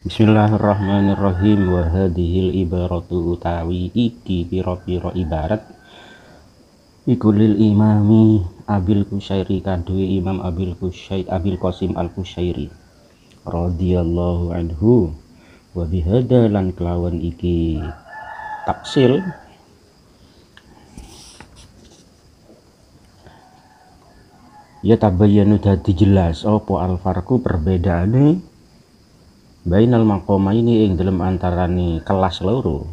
Bismillahirrahmanirrahim. Wa hadhil ibaratu utawi iki pira-pira ibarat iku lil imami Abil Qusyairi kaduwe Imam Abil Qasim Al Qusyairi radhiyallahu anhu. Wa bihadza lan kelawan iki tafsil ya tabayyanu dadi jelas apa al farqu perbedaane bainal maqamaini ing dalem antarane kelas loro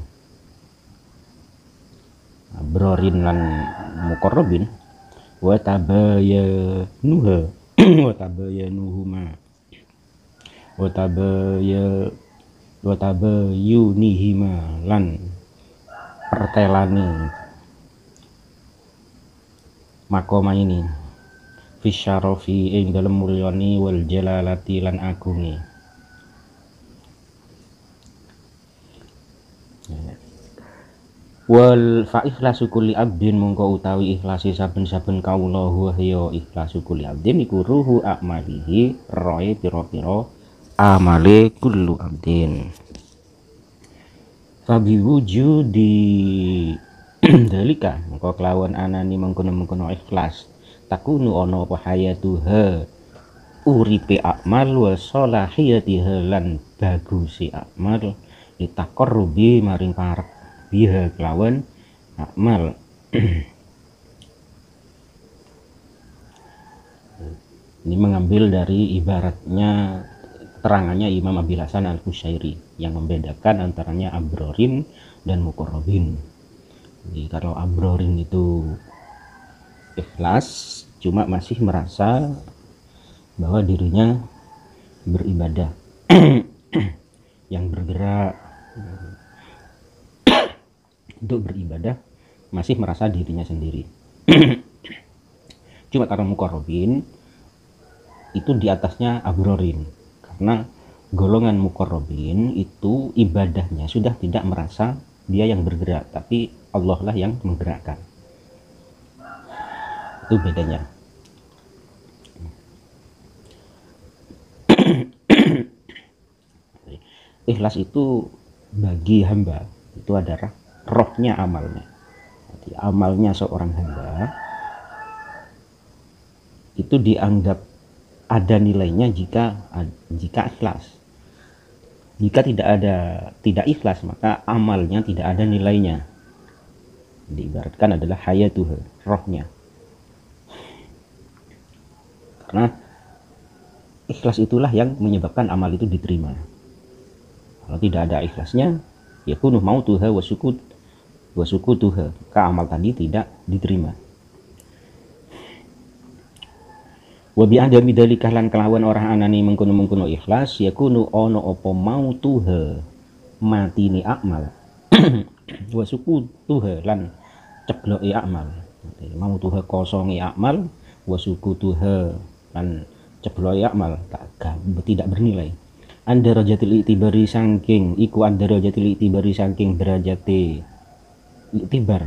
abrorin lan muqarrabin wa tabayyanuha wa tabayyanuhuma wa tabayyunihima lan pertelane makoma ini fisyarafi ing dalem mulyani wal jalalati lan agungi. Wal fa ikhlasu kulli abdin mongko utawi ikhlasi saben-saben kawula huwa ya ikhlasu kulli abdin iku ruhu amalihi roe pira-pira amale kullu abdin fabi wujudi dalika mongko kelawan anani mengkono-mengkono ikhlas takunu ana apa hayatuha uripe amal wa salahiyatiha lan bagusi amal litaqarrubi maring parek biha kelawan amal. Ini mengambil dari ibaratnya terangannya Imam Abil Hasan Al Qusyairi yang membedakan antaranya abrorin dan muqarrabin. Jadi kalau abrorin itu ikhlas cuma masih merasa bahwa dirinya beribadah yang bergerak untuk beribadah masih merasa dirinya sendiri. Cuma kalau muqarrabin itu di atasnya abrorin, karena golongan muqarrabin itu ibadahnya sudah tidak merasa dia yang bergerak, tapi Allah lah yang menggerakkan. Itu bedanya. Ikhlas itu bagi hamba itu adalah rohnya amalnya. Jadi amalnya seorang hamba itu dianggap ada nilainya jika ikhlas. Jika tidak ikhlas maka amalnya tidak ada nilainya. Diibaratkan adalah hayatuh, rohnya. Karena ikhlas itulah yang menyebabkan amal itu diterima. Kalau tidak ada ikhlasnya, yakunu mautuha wa sukutuha, maka amal tadi tidak diterima. Wa bi adami dalika lan kelawan orang anani mengkono-mengkono ikhlas yakunu ono apa mautuha matine amal wa sukutuha lan cebloke amal. Mautuha kosonge amal wa sukutuha lan cebloke amal tidak bernilai. Andarajatil itibari saking iku andarajatil itibari saking derajate itibar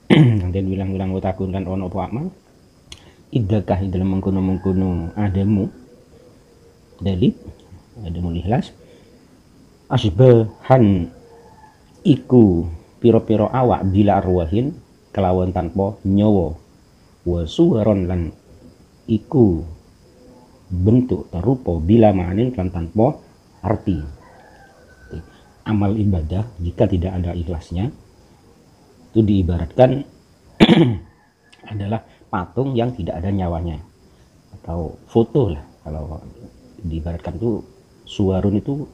nanti bilang-bilang utakun lan ono apa amal idakah dalam mengkono-mengkono adamu dalil adamu ikhlas asbahan iku piro-piro awak bila arwahin kelawan tanpa nyawa wa suwaron lan iku bentuk terupa bila manin lan tanpa arti. Amal ibadah jika tidak ada ikhlasnya itu diibaratkan adalah patung yang tidak ada nyawanya atau foto lah. Kalau diibaratkan itu suwarun itu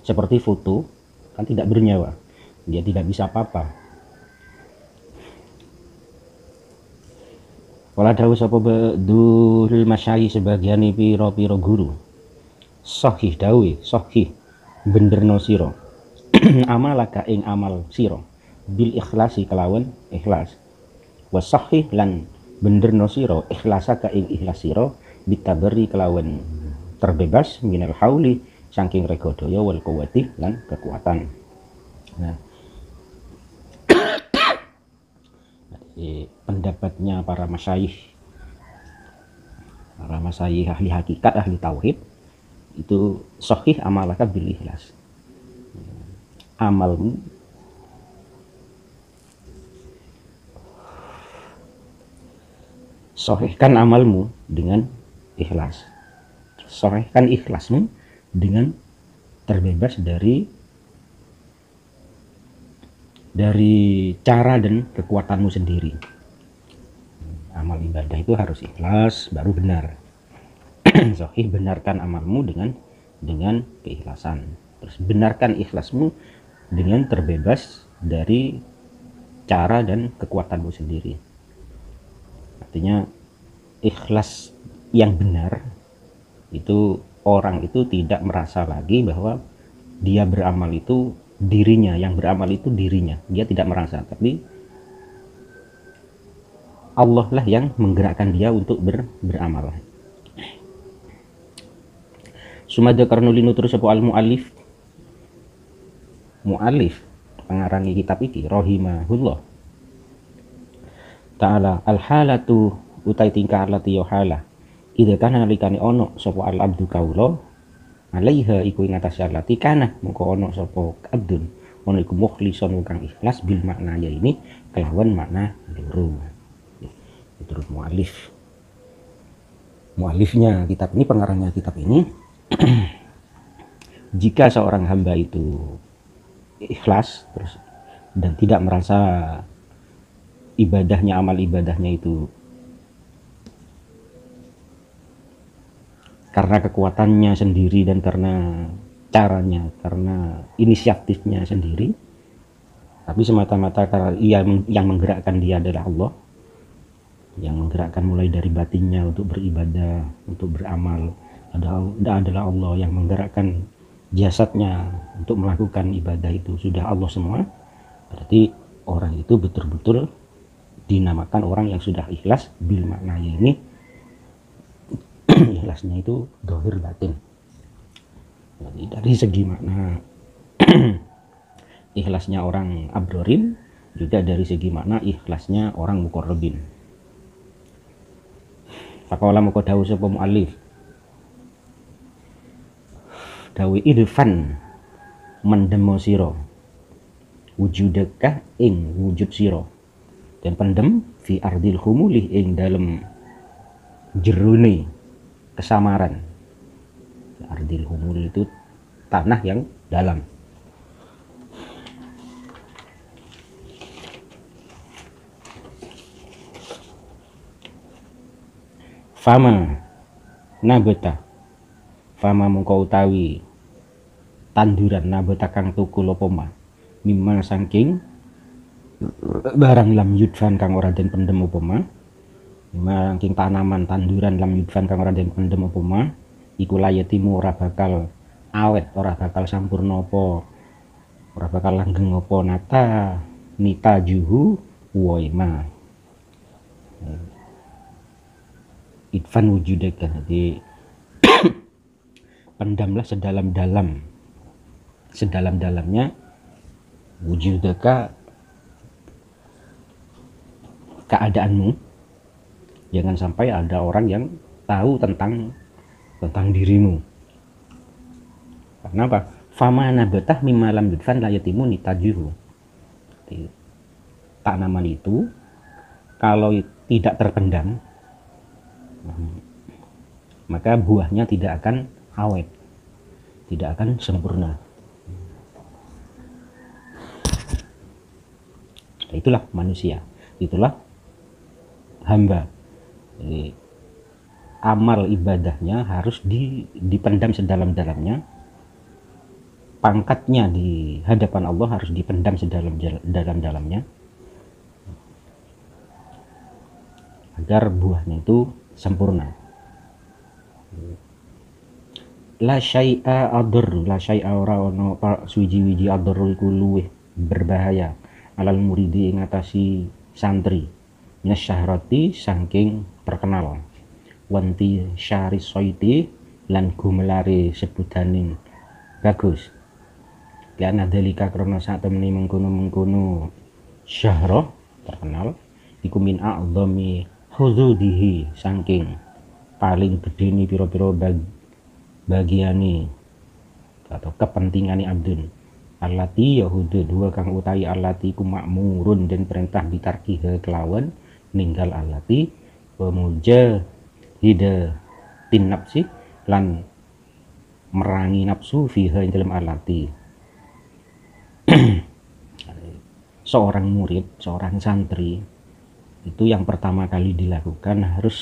seperti foto kan tidak bernyawa, dia tidak bisa apa-apa. Wala dawu sapa badul masyayikh sebagian pira-pira guru sahih dawe sahih benerno sira amalaka ing amal sira bil ikhlasi kelawan ikhlas wa sahih lan benerno sira ikhlasaka ing ikhlas sira bitabari kelawan terbebas minal hauli saking regodaya wal quwwati lan kekuatan. Nah, pendapatnya para masyayikh ahli hakikat, ahli tauhid itu sahih amalaka bil ikhlas. Amalmu sahihkan amalmu dengan ikhlas. Sahihkan ikhlasmu dengan terbebas dari cara dan kekuatanmu sendiri. Amal ibadah itu harus ikhlas baru benar. Sahih, benarkan amalmu dengan keikhlasan. Terus benarkan ikhlasmu dengan terbebas dari cara dan kekuatanmu sendiri. Artinya ikhlas yang benar itu orang itu tidak merasa lagi bahwa dia beramal itu dirinya, yang beramal itu dirinya. Dia tidak merasa, tapi Allah lah yang menggerakkan dia untuk beramal. Sumada karnulinu terus apa al mu'alif pengarangi kitab iki rahimahullah ta'ala al halatu utai tingkah lati yo halah idza kana nalikane ono sapa al abdu kaula alaiha iku ing atas lati kana mengko ono sapa abdun ono iku mukhlisun kang ikhlas bil makna ya ini kelawan makna loro. Terus mualifnya kitab ini, pengarangnya kitab ini jika seorang hamba itu ikhlas terus dan tidak merasa ibadahnya, amal ibadahnya itu karena kekuatannya sendiri dan karena caranya, karena inisiatifnya sendiri, tapi semata-mata karena yang menggerakkan dia adalah Allah, yang menggerakkan mulai dari batinnya untuk beribadah, untuk beramal adalah Allah, yang menggerakkan jasadnya untuk melakukan ibadah itu sudah Allah semua. Berarti orang itu betul-betul dinamakan orang yang sudah ikhlas bil maknanya ini. Ikhlasnya itu dohir batin. Jadi dari segi makna ikhlasnya orang abrorin, juga dari segi makna ikhlasnya orang muqarrabin. Faqala moko dawuh sapa muallif, dawuh idfan mendemo sira wujudakah ing wujud sira, dan pendem fi ardil humulih ing dalem jerone kesamaran. Ardil humul itu tanah yang dalam. Fama nabata, fama mungko utawi tanduran nabata kang tukul apa ma mimma saking barang lam yudfan kang ora den pendem apa ma, mimma saking tanaman tanduran lam yudfan kang ora den pendem apa ma iku layatimu ora bakal awet, ora bakal sampurna apa, ora bakal langgeng apa nata nita juhu waima. Idfan wujudaka, jadi pendamlah sedalam-dalamnya wujudaka keadaanmu. Jangan sampai ada orang yang tahu tentang dirimu. Karena apa? Fama nabatah mimma lam yudfan la yatimu nitajuhu. Tanaman itu kalau tidak terpendam, maka buahnya tidak akan awet, tidak akan sempurna. Itulah manusia, itulah hamba. Jadi, amal ibadahnya harus dipendam sedalam-dalamnya. Pangkatnya di hadapan Allah harus dipendam sedalam-dalamnya agar buahnya itu sempurna. La syai'a adur, la syai'a ora ono suwiji-wiji adur iku luwih berbahaya alal muridi ing ngatasi santri minasyahrati saking terkenal, wanti syari soiti lan gumelare sebudaning bagus, karena dalika krana sak temene mengkono syahra terkenal iku min a'dhami hududihi saking paling gedene pira-pira bagiane atau kepentingane abdun allati yahudu dua kang utai allati ku makmurun dan perintah bitarkiha kelawan ninggal allati wa mujahida tin nafsi lan merangi nafsu fiha ing dalam allati. Seorang murid, seorang santri itu yang pertama kali dilakukan harus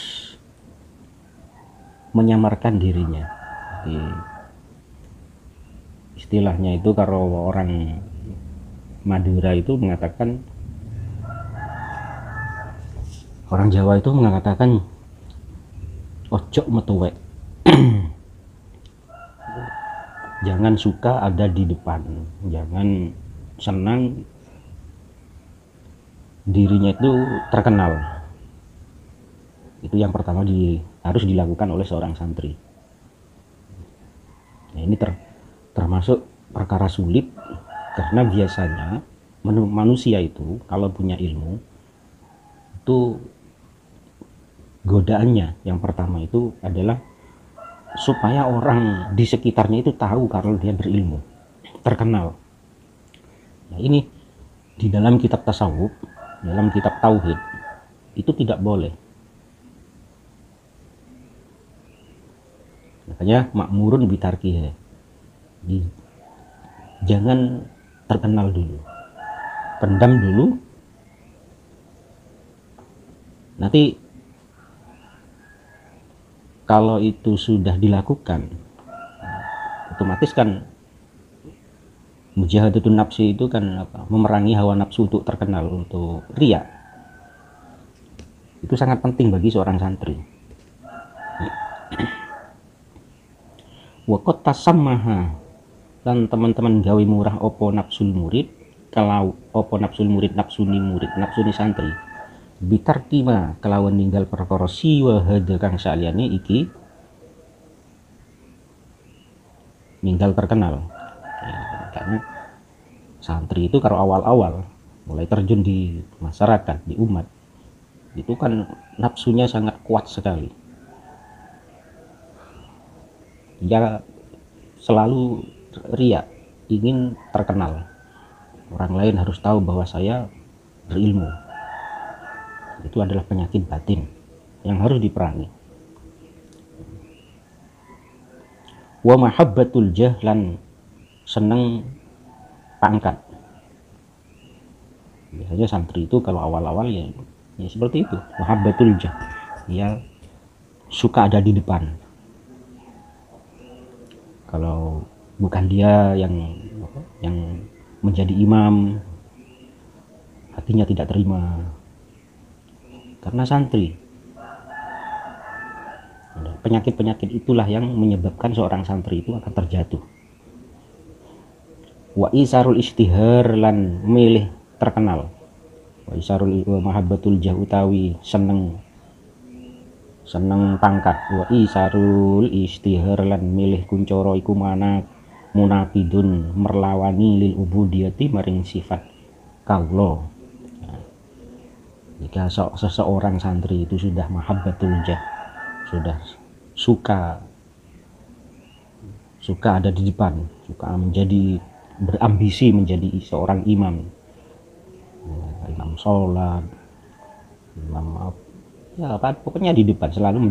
menyamarkan dirinya. Jadi, istilahnya itu kalau orang Madura itu mengatakan, orang Jawa itu mengatakan ojo metuwek. Jangan suka ada di depan, jangan senang dirinya itu terkenal. Itu yang pertama harus dilakukan oleh seorang santri. Nah, ini termasuk perkara sulit karena biasanya manusia itu kalau punya ilmu itu godaannya yang pertama itu adalah supaya orang di sekitarnya itu tahu kalau dia berilmu, terkenal. Nah, ini di dalam kitab tasawuf, dalam kitab tauhid itu tidak boleh. Makanya makmurun bitarkiha, jangan terkenal dulu, pendam dulu, nanti kalau itu sudah dilakukan otomatis kan mujahadatun nafsi itu kan memerangi hawa nafsu untuk terkenal, untuk riya. Itu sangat penting bagi seorang santri. Wa qad tasammaha, dan teman-teman gawe murah opo nafsul murid, kalau opo nafsul murid nafsuni santri bitarkima kelawan ninggal perkara siwa hada kang saliyane iki ninggal terkenal. Ya, karena santri itu kalau awal-awal mulai terjun di masyarakat, di umat, itu kan nafsunya sangat kuat sekali. Dia selalu riya, ingin terkenal, orang lain harus tahu bahwa saya berilmu. Itu adalah penyakit batin yang harus diperangi. Wa mahabbatul jahlan, seneng pangkat. Biasanya santri itu kalau awal-awal ya seperti itu, mahabbatul jah, dia suka ada di depan. Kalau bukan dia yang menjadi imam, hatinya tidak terima. Karena santri, penyakit-penyakit itulah yang menyebabkan seorang santri itu akan terjatuh. Wa isarul istihar, lan milih terkenal. Wa isarul mahabbatul jah utawi seneng pangkat. Wa isarul istihar, lan milih kuncoro iku mana munafidun merlawani lil ubudiyati maring sifat kaula. Jika seseorang santri itu sudah mahabbatul jah, sudah suka ada di depan, suka berambisi menjadi seorang imam sholat, imam pokoknya di depan, selalu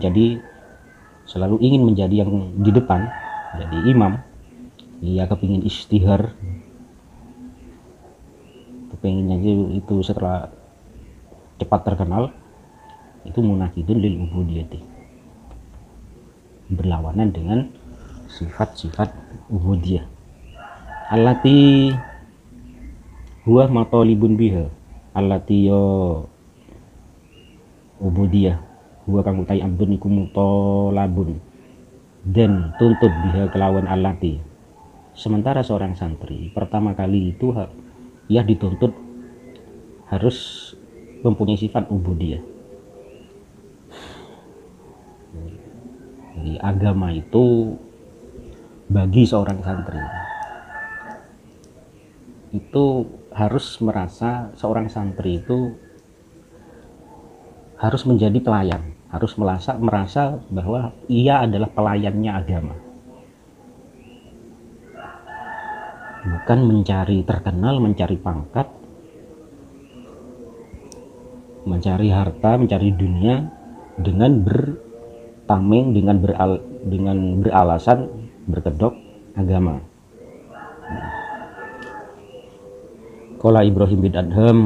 ingin menjadi yang di depan, jadi imam. Ia kepingin istihar, kepinginnya itu setelah cepat terkenal, itu munafidun lil ubudiyati, berlawanan dengan sifat-sifat ubudiyah. Allati huwa matalibun biha, allati yo ubudiyah huwa kang utai abdun iku mutalabun, dan tuntut biha kelawan allati. Sementara seorang santri pertama kali itu ia dituntut harus mempunyai sifat ubudiyah. Jadi agama itu bagi seorang santri itu harus merasa seorang santri itu harus menjadi pelayan, harus merasa bahwa ia adalah pelayannya agama. bukan mencari terkenal, mencari pangkat, mencari harta, mencari dunia dengan bertameng, dengan beralasan berkedok agama. Qala Ibrahim bin Adham